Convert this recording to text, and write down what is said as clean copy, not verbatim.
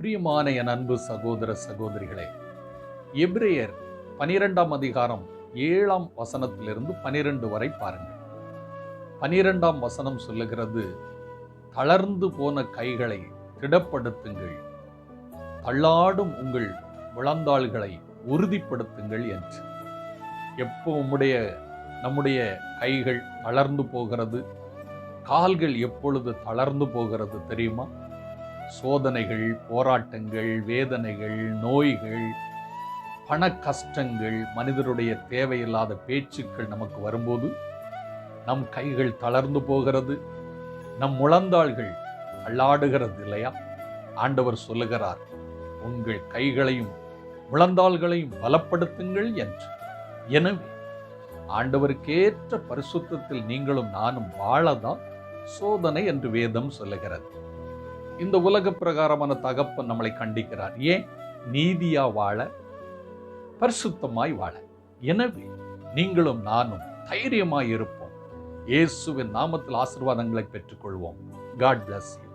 பிரியமான என் அன்பு சகோதர சகோதரிகளே, எபிரேயர் 12ஆம் அதிகாரம் 7ஆம் வசனத்திலிருந்து 12 வரை பாருங்கள். 12ஆம் வசனம் சொல்லுகிறது, தளர்ந்து போன கைகளை திடப்படுத்துங்கள், தள்ளாடும் உங்கள் முழந்தாள்களை உறுதிப்படுத்துங்கள் என்று. எப்போ நம்முடைய கைகள் தளர்ந்து போகிறது, கால்கள் எப்பொழுது தளர்ந்து போகிறது தெரியுமா? சோதனைகள், போராட்டங்கள், வேதனைகள், நோய்கள், பண கஷ்டங்கள், மனிதருடைய தேவையில்லாத பேச்சுக்கள் நமக்கு வரும்போது நம் கைகள் தளர்ந்து போகிறது, நம் முழந்தாள்கள் தள்ளாடுகிறது இல்லையா? ஆண்டவர் சொல்லுகிறார், உங்கள் கைகளையும் முழந்தாள்களையும் பலப்படுத்துங்கள் என்று. எனவே ஆண்டவருக்கேற்ற பரிசுத்தத்தில் நீங்களும் நானும் வாழதான் சோதனை என்று வேதம் சொல்லுகிறது. இந்த உலக பிரகாரமான தகப்பன் நம்மளை கண்டிக்கிறார். ஏன்? நீதியா வாழ, பரிசுத்தமாய் வாழ. எனவே நீங்களும் நானும் தைரியமாய் இருப்போம். இயேசுவின் நாமத்தில் ஆசீர்வாதங்களை பெற்றுக்கொள்வோம். God bless you.